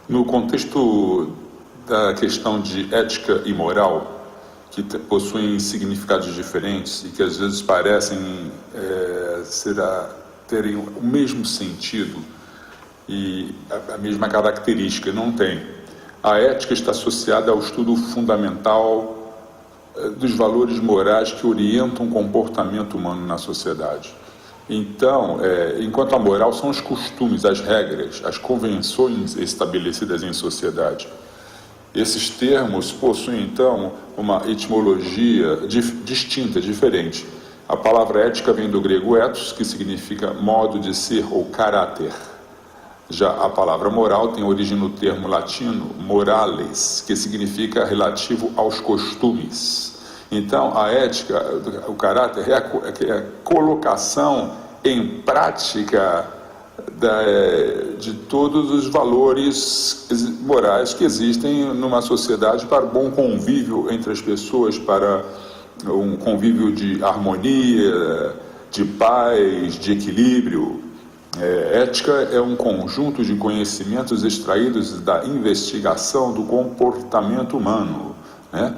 No contexto da questão de ética e moral, que possuem significados diferentes e que às vezes parecem terem o mesmo sentido e a mesma característica, não tem. A ética está associada ao estudo fundamental dos valores morais que orientam o comportamento humano na sociedade. Então, enquanto a moral são os costumes, as regras, as convenções estabelecidas em sociedade. Esses termos possuem, então, uma etimologia distinta, diferente. A palavra ética vem do grego ethos, que significa modo de ser ou caráter. Já a palavra moral tem origem no termo latino morales, que significa relativo aos costumes. Então, a ética, o caráter, é a colocação em prática de todos os valores morais que existem numa sociedade para o bom convívio entre as pessoas, para um convívio de harmonia, de paz, de equilíbrio. Ética é um conjunto de conhecimentos extraídos da investigação do comportamento humano, né?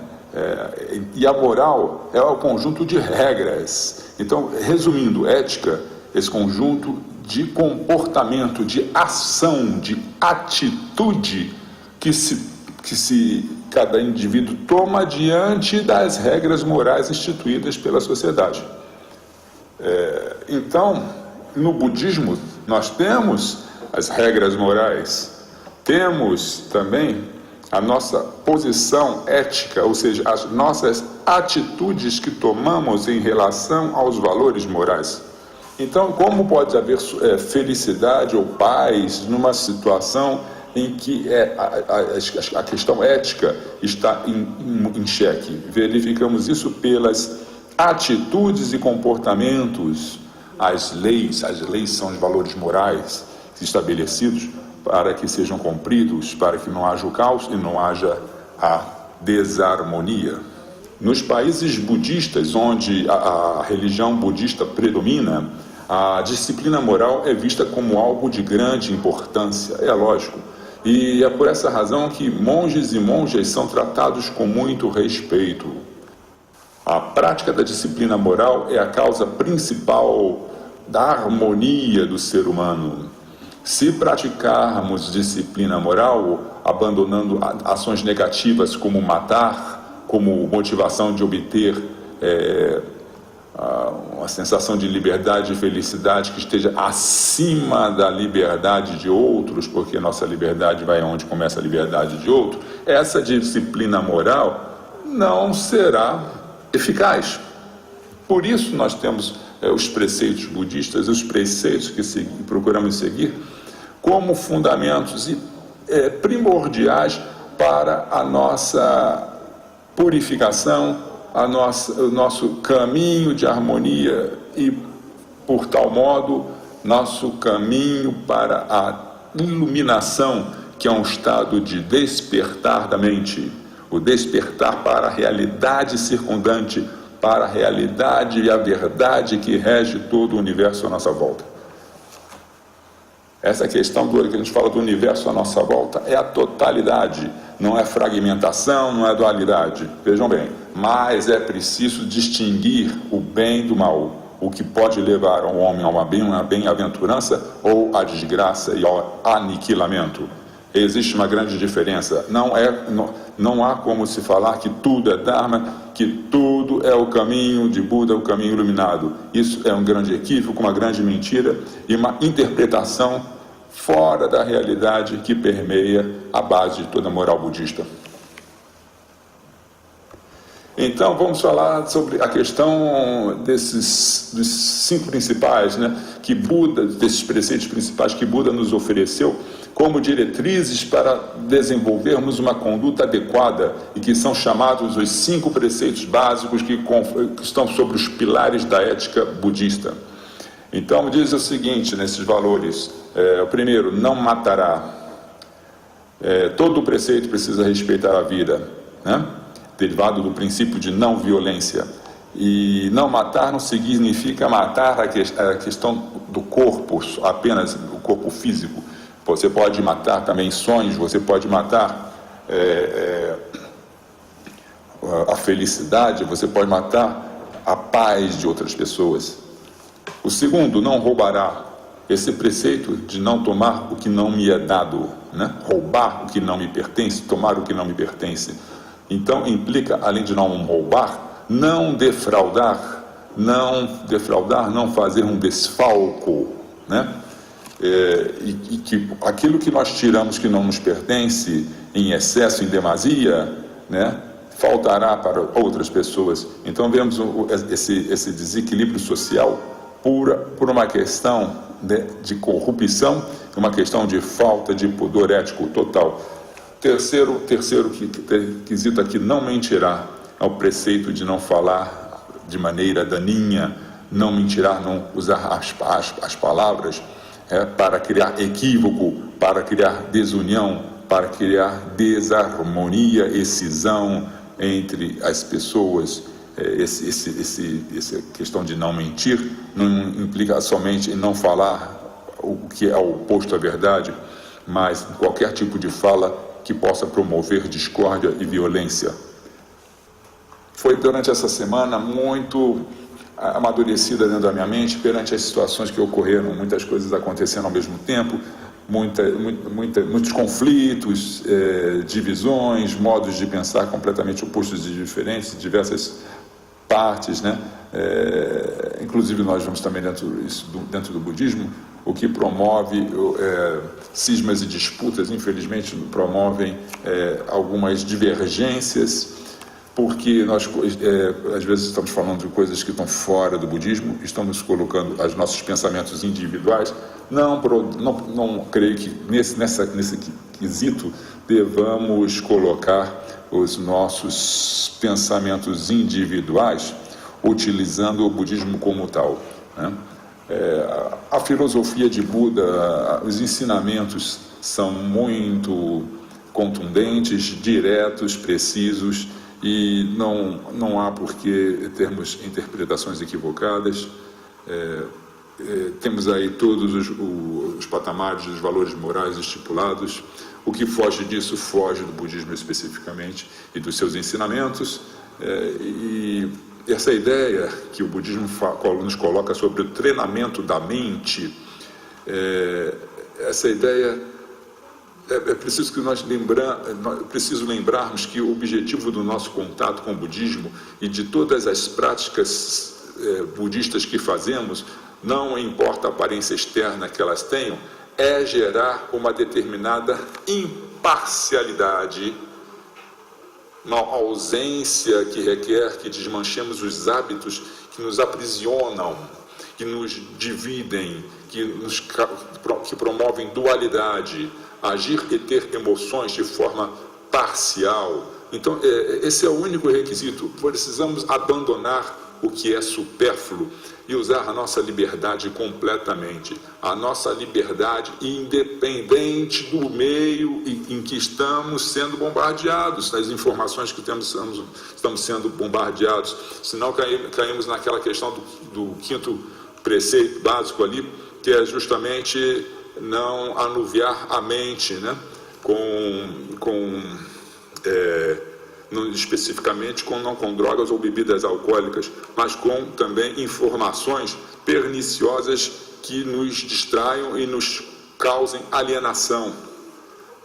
E a moral é o conjunto de regras. Então, resumindo, ética, esse conjunto de comportamento, de ação, de atitude que cada indivíduo toma diante das regras morais instituídas pela sociedade. Então, no budismo, nós temos as regras morais, temos também a nossa posição ética, ou seja, as nossas atitudes que tomamos em relação aos valores morais. Então, como pode haver felicidade ou paz numa situação em que a questão ética está em xeque? Verificamos isso pelas atitudes e comportamentos. As leis são os valores morais estabelecidos para que sejam cumpridos, para que não haja o caos e não haja a desarmonia. Nos países budistas, onde a religião budista predomina, a disciplina moral é vista como algo de grande importância, é lógico. E é por essa razão que monges e monjas são tratados com muito respeito. A prática da disciplina moral é a causa principal da harmonia do ser humano. Se praticarmos disciplina moral, abandonando ações negativas como matar, como motivação de obter uma sensação de liberdade e felicidade que esteja acima da liberdade de outros, porque nossa liberdade vai onde começa a liberdade de outro, essa disciplina moral não será eficaz. Por isso nós temos os preceitos budistas, os preceitos que procuramos seguir como fundamentos primordiais para a nossa purificação, o nosso caminho de harmonia e, por tal modo, nosso caminho para a iluminação, que é um estado de despertar da mente, o despertar para a realidade circundante, para a realidade e a verdade que rege todo o universo à nossa volta. Essa questão que a gente fala do universo à nossa volta é a totalidade, não é fragmentação, não é dualidade. Vejam bem, mas é preciso distinguir o bem do mal, o que pode levar ao homem a uma bem-aventurança ou à desgraça e ao aniquilamento. Existe uma grande diferença. Não há como se falar que tudo é Dharma, que tudo é o caminho de Buda, o caminho iluminado. Isso é um grande equívoco, uma grande mentira e uma interpretação fora da realidade que permeia a base de toda a moral budista. Então, vamos falar sobre a questão dos 5 principais, né, desses preceitos principais que Buda nos ofereceu como diretrizes para desenvolvermos uma conduta adequada e que são chamados os 5 preceitos básicos que estão sobre os pilares da ética budista. Então, diz o seguinte nesses valores: o primeiro, não matará. Todo preceito precisa respeitar a vida, né? Derivado do princípio de não violência. E não matar não significa matar a questão do corpo, apenas o corpo físico, Você pode matar também sonhos, você pode matar a felicidade, você pode matar a paz de outras pessoas. O segundo, não roubará. Esse preceito de não tomar o que não me é dado, né? Roubar o que não me pertence, tomar o que não me pertence. Então implica, além de não roubar, não defraudar, não fazer um desfalco, né? E que aquilo que nós tiramos que não nos pertence em excesso, em demasia, né, faltará para outras pessoas. Então vemos esse desequilíbrio social por uma questão de corrupção, uma questão de falta de pudor ético total. Terceiro quesito aqui, não mentirá, é o preceito de não falar de maneira daninha, não mentirá, não usar as palavras para criar equívoco, para criar desunião, para criar desarmonia e cisão entre as pessoas. Essa questão de não mentir não implica somente em não falar o que é o oposto à verdade, mas qualquer tipo de fala que possa promover discórdia e violência. Foi durante essa semana muito amadurecida dentro da minha mente perante as situações que ocorreram, muitas coisas acontecendo ao mesmo tempo, muitos conflitos, divisões, modos de pensar completamente opostos e diferentes, diversas partes, né? Inclusive nós vemos também dentro do budismo, o que promove cismas e disputas, infelizmente promovem algumas divergências, porque nós às vezes estamos falando de coisas que estão fora do budismo, estamos colocando os nossos pensamentos individuais. Não creio que nesse quesito devamos colocar os nossos pensamentos individuais utilizando o budismo como tal, né? A filosofia de Buda, os ensinamentos são muito contundentes, diretos, precisos, e não há por que termos interpretações equivocadas. Temos aí todos os patamares dos valores morais estipulados. O que foge disso foge do budismo especificamente e dos seus ensinamentos. E essa ideia que o budismo nos coloca sobre o treinamento da mente, essa ideia preciso que preciso lembrarmos que o objetivo do nosso contato com o budismo e de todas as práticas budistas que fazemos, não importa a aparência externa que elas tenham, é gerar uma determinada imparcialidade, uma ausência que requer que desmanchemos os hábitos que nos aprisionam, que nos dividem, que promovem dualidade, agir e ter emoções de forma parcial. Então, esse é o único requisito. Precisamos abandonar o que é supérfluo e usar a nossa liberdade completamente. A nossa liberdade independente do meio em que estamos sendo bombardeados, das informações que estamos sendo bombardeados. Senão caímos naquela questão do quinto preceito básico ali, que é justamente não anuviar a mente, né? Especificamente não com drogas ou bebidas alcoólicas, mas com também informações perniciosas que nos distraiam e nos causem alienação.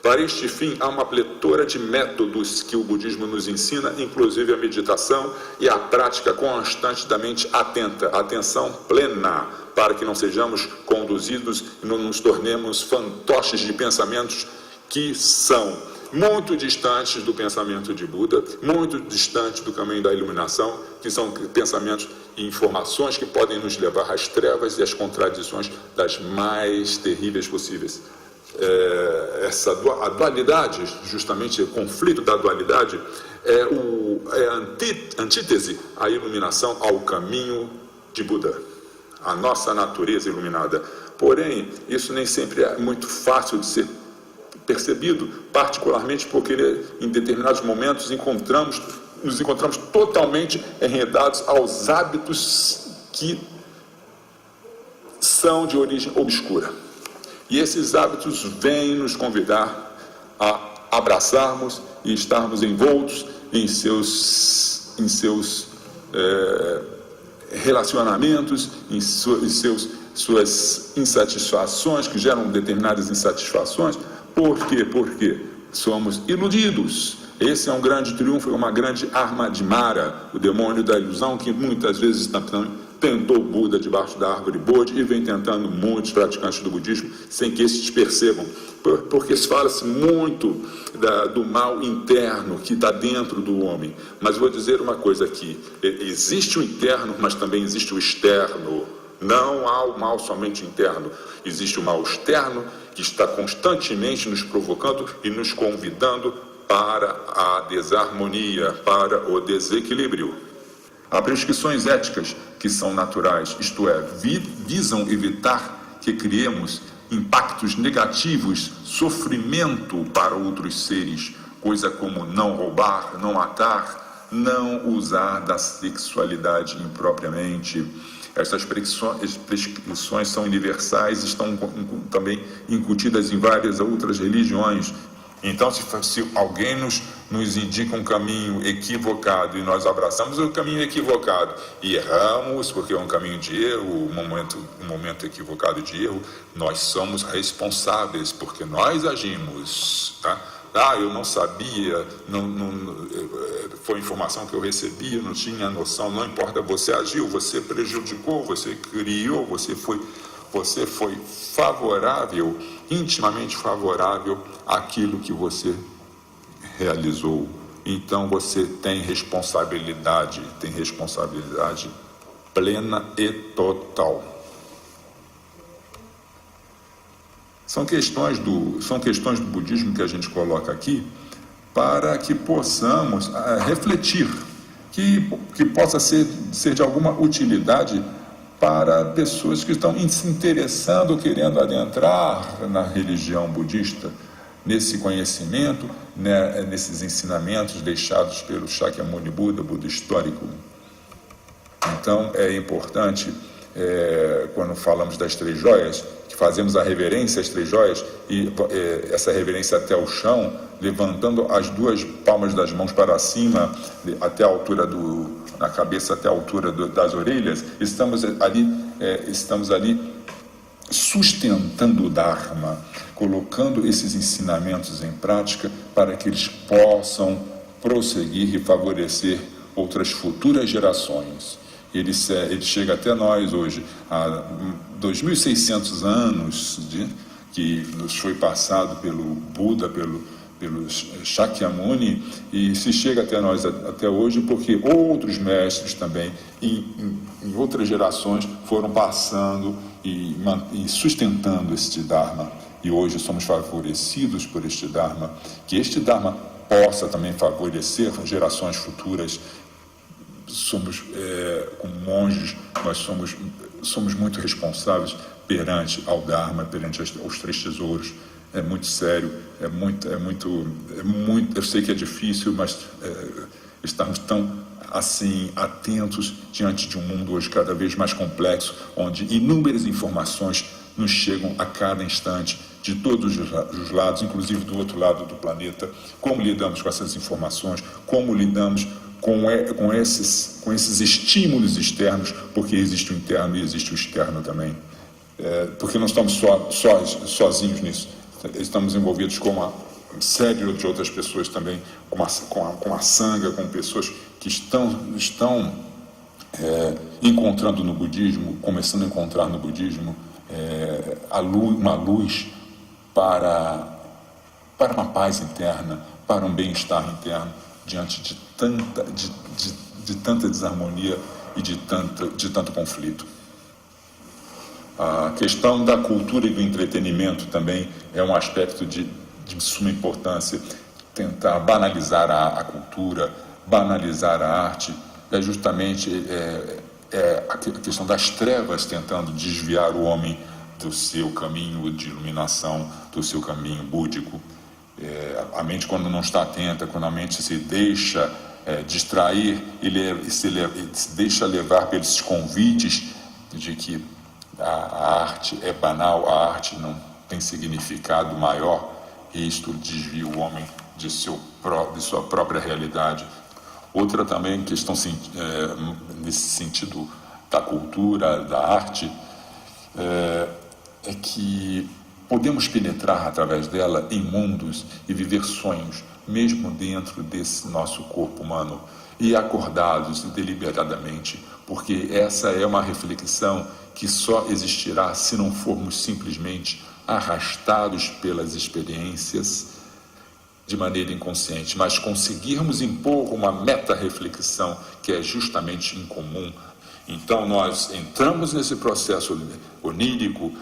Para este fim, há uma pletora de métodos que o budismo nos ensina, inclusive a meditação e a prática constante da mente atenta, atenção plena, para que não sejamos conduzidos e não nos tornemos fantoches de pensamentos que são muito distantes do pensamento de Buda, muito distantes do caminho da iluminação, que são pensamentos e informações que podem nos levar às trevas e às contradições das mais terríveis possíveis. A dualidade, justamente o conflito da dualidade, é a antítese à iluminação, ao caminho de Buda, a nossa natureza iluminada. Porém, isso nem sempre é muito fácil de ser percebido, particularmente porque em determinados momentos nos encontramos totalmente enredados aos hábitos que são de origem obscura. E esses hábitos vêm nos convidar a abraçarmos e estarmos envoltos em seus relacionamentos, em suas insatisfações, que geram determinadas insatisfações. Por quê? Porque somos iludidos. Esse é um grande triunfo, é uma grande arma de Mara, o demônio da ilusão, que muitas vezes tentou Buda debaixo da árvore Bodhi e vem tentando muitos praticantes do budismo sem que estes percebam, porque fala-se muito do mal interno que está dentro do homem. Mas vou dizer uma coisa aqui: existe o interno, mas também existe o externo. Não há o mal somente interno, existe o mal externo que está constantemente nos provocando e nos convidando para a desarmonia, para o desequilíbrio. Há prescrições éticas que são naturais, isto é, visam evitar que criemos impactos negativos, sofrimento para outros seres, coisa como não roubar, não matar, não usar da sexualidade impropriamente. Essas prescrições são universais e estão também incutidas em várias outras religiões. Então, se alguém nos indica um caminho equivocado e nós abraçamos o caminho equivocado e erramos, porque é um caminho de erro, um momento equivocado de erro, nós somos responsáveis, porque nós agimos, tá? Eu não sabia, foi informação que eu recebi, eu não tinha noção. Não importa, você agiu, você prejudicou, você criou, você foi favorável, intimamente favorável àquilo que você realizou. Então você tem responsabilidade plena e total. São questões do budismo que a gente coloca aqui para que possamos refletir, que possa ser de alguma utilidade para pessoas que estão se interessando, querendo adentrar na religião budista, nesse conhecimento, né, nesses ensinamentos deixados pelo Shakyamuni Buda, Buda histórico. Então é importante, quando falamos das três joias, que fazemos a reverência às três joias, e essa reverência até o chão, levantando as duas palmas das mãos para cima, até a altura na cabeça, até a altura das orelhas, estamos ali sustentando o Dharma, colocando esses ensinamentos em prática para que eles possam prosseguir e favorecer outras futuras gerações. Ele chega até nós hoje, há 2.600 anos que nos foi passado pelo Buda, pelo Shakyamuni, e se chega até nós até hoje porque outros mestres também, em outras gerações, foram passando e sustentando este Dharma. E hoje somos favorecidos por este Dharma, que este Dharma possa também favorecer gerações futuras. Somos, como monges, nós somos muito responsáveis perante ao Dharma, perante aos três tesouros. É muito sério, é muito, eu sei que é difícil, mas estamos tão assim atentos diante de um mundo hoje cada vez mais complexo, onde inúmeras informações nos chegam a cada instante, de todos os lados, inclusive do outro lado do planeta. Como lidamos com essas informações, como lidamos com esses estímulos externos, porque existe o interno e existe o externo também. Porque não estamos sozinhos nisso, estamos envolvidos com uma série de outras pessoas também, com a sangha, com pessoas que estão encontrando no budismo, começando a encontrar no budismo uma luz para uma paz interna, para um bem-estar interno, diante de tanta desarmonia e de tanto conflito. A questão da cultura e do entretenimento também é um aspecto de suma importância. Tentar banalizar a cultura, banalizar a arte, é justamente a questão das trevas tentando desviar o homem do seu caminho de iluminação, do seu caminho búdico. A mente, quando não está atenta, quando a mente se deixa distrair e se deixa levar pelos convites de que a arte é banal, a arte não tem significado maior e isto desvia o homem de sua própria realidade. Outra também questão nesse sentido da cultura, da arte, é que podemos penetrar através dela em mundos e viver sonhos, mesmo dentro desse nosso corpo humano, e acordados deliberadamente, porque essa é uma reflexão que só existirá se não formos simplesmente arrastados pelas experiências de maneira inconsciente, mas conseguirmos impor uma meta-reflexão que é justamente incomum. Então nós entramos nesse processo onírico,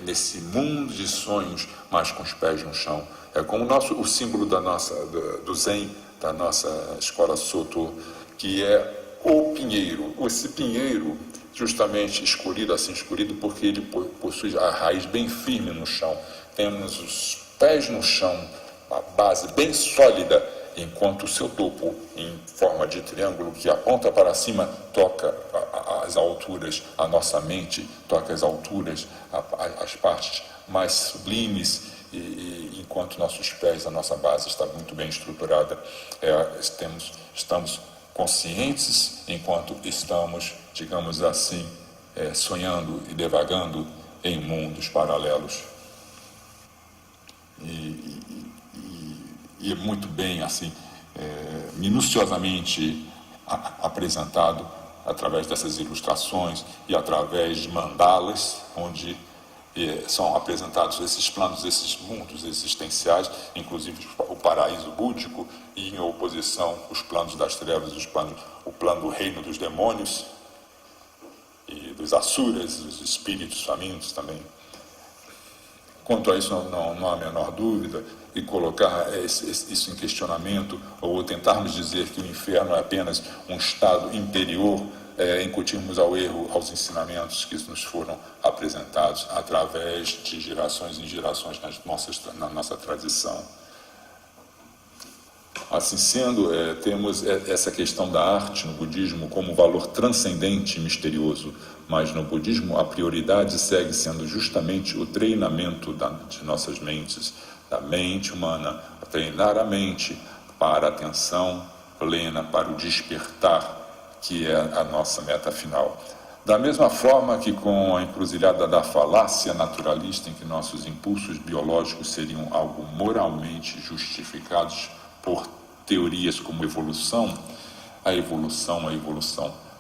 nesse mundo de sonhos, mas com os pés no chão. É como o símbolo do Zen, da nossa escola Soto, que é o pinheiro. Esse pinheiro, justamente escolhido porque ele possui a raiz bem firme no chão. Temos os pés no chão, a base bem sólida, enquanto o seu topo, em forma de triângulo que aponta para cima, toca as alturas, a nossa mente toca as alturas, as partes mais sublimes, e enquanto nossos pés, a nossa base está muito bem estruturada. Estamos conscientes enquanto estamos, digamos assim, sonhando e devagando em mundos paralelos. E é muito bem assim, minuciosamente apresentado através dessas ilustrações e através de mandalas, onde são apresentados esses planos, esses mundos existenciais, inclusive o paraíso búdico, e em oposição os planos das trevas, o plano do reino dos demônios e dos asuras, os espíritos famintos também. Quanto a isso não há a menor dúvida, e colocar isso em questionamento, ou tentarmos dizer que o inferno é apenas um estado interior, incutirmos ao erro aos ensinamentos que nos foram apresentados através de gerações em gerações na nossa tradição. Assim sendo, temos essa questão da arte no budismo como valor transcendente e misterioso, mas no budismo a prioridade segue sendo justamente o treinamento de nossas mentes, da mente humana, treinar a mente para a atenção plena, para o despertar, que é a nossa meta final. Da mesma forma que com a encruzilhada da falácia naturalista, em que nossos impulsos biológicos seriam algo moralmente justificados por teorias como evolução,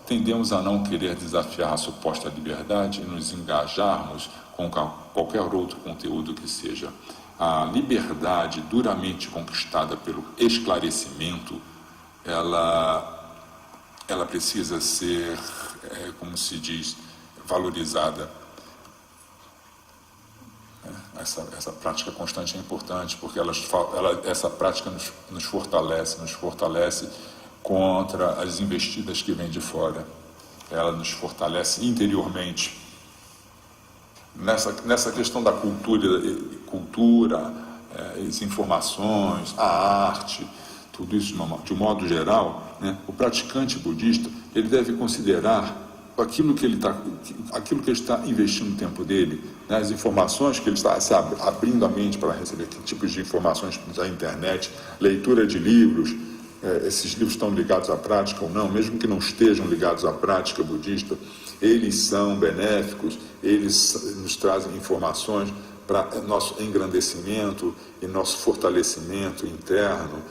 tendemos a não querer desafiar a suposta liberdade e nos engajarmos com qualquer outro conteúdo que seja. A liberdade duramente conquistada pelo esclarecimento, ela precisa ser, como se diz, valorizada. Essa prática constante é importante, porque essa prática nos fortalece contra as investidas que vêm de fora. Ela nos fortalece interiormente. Nessa questão da cultura, as informações, a arte, tudo isso de um modo geral, né, o praticante budista ele deve considerar aquilo que ele está investindo no tempo dele, né, as informações que ele está abrindo a mente para receber, que tipos de informações da internet, leitura de livros, esses livros estão ligados à prática ou não, mesmo que não estejam ligados à prática budista, eles são benéficos, eles nos trazem informações para nosso engrandecimento e nosso fortalecimento interno,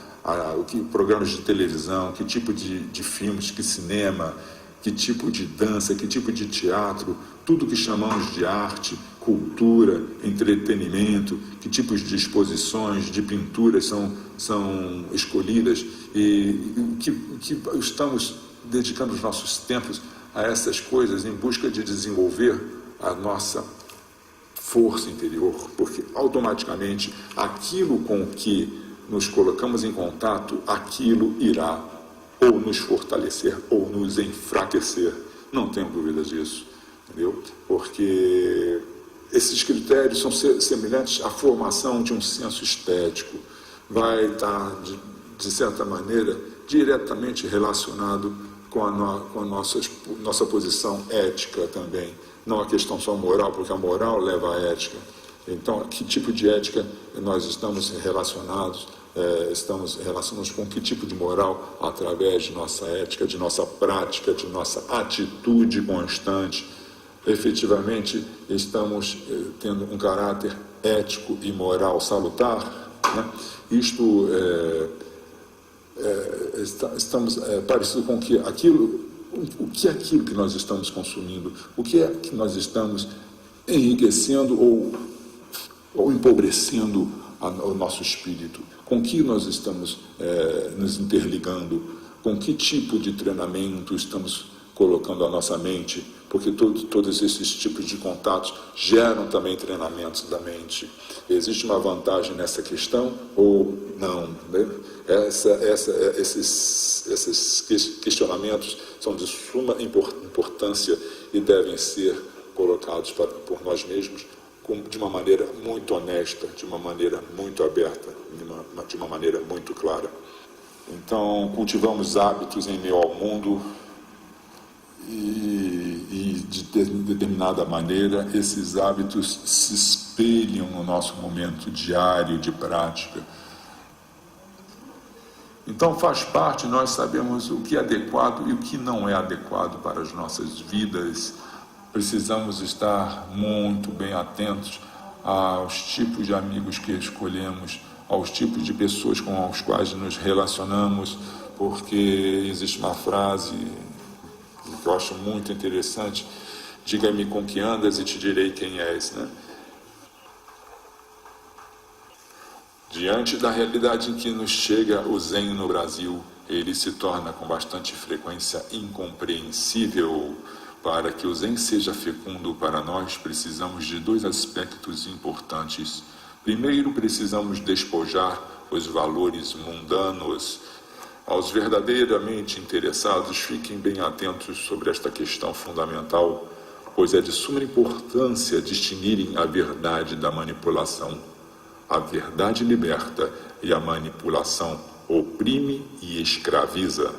programas de televisão, que tipo de filmes, que cinema, que tipo de dança, que tipo de teatro, tudo que chamamos de arte, cultura, entretenimento, que tipos de exposições, de pinturas são escolhidas e que estamos dedicando os nossos tempos a essas coisas em busca de desenvolver a nossa força interior, porque automaticamente aquilo com que nos colocamos em contato, aquilo irá ou nos fortalecer ou nos enfraquecer. Não tenho dúvidas disso, entendeu? Porque esses critérios são semelhantes à formação de um senso estético. Vai estar, de certa maneira, diretamente relacionado com a nossa posição ética também. Não a questão só moral, porque a moral leva à ética. Então, que tipo de ética nós estamos relacionados? Estamos relacionados com que tipo de moral através de nossa ética, de nossa prática, de nossa atitude constante? Efetivamente, estamos tendo um caráter ético e moral salutar, né? Isto estamos parecido com que aquilo, o que é aquilo que nós estamos consumindo, o que é que nós estamos enriquecendo ou empobrecendo o nosso espírito, com que nós estamos nos interligando, com que tipo de treinamento estamos colocando a nossa mente, porque todos esses tipos de contatos geram também treinamentos da mente. Existe uma vantagem nessa questão ou não? Né? Esses questionamentos são de suma importância e devem ser colocados por nós mesmos de uma maneira muito honesta, de uma maneira muito aberta, de uma maneira muito clara. Então, cultivamos hábitos em meio ao mundo e de determinada maneira, esses hábitos se espelham no nosso momento diário de prática. Então faz parte, nós sabemos o que é adequado e o que não é adequado para as nossas vidas. Precisamos estar muito bem atentos aos tipos de amigos que escolhemos, aos tipos de pessoas com os quais nos relacionamos, porque existe uma frase que eu acho muito interessante: diga-me com que andas e te direi quem és, né? Diante da realidade em que nos chega o Zen no Brasil, ele se torna com bastante frequência incompreensível. Para que o Zen seja fecundo para nós, precisamos de dois aspectos importantes. Primeiro, precisamos despojar os valores mundanos. Aos verdadeiramente interessados, fiquem bem atentos sobre esta questão fundamental, pois é de suma importância distinguirem a verdade da manipulação. A verdade liberta e a manipulação oprime e escraviza.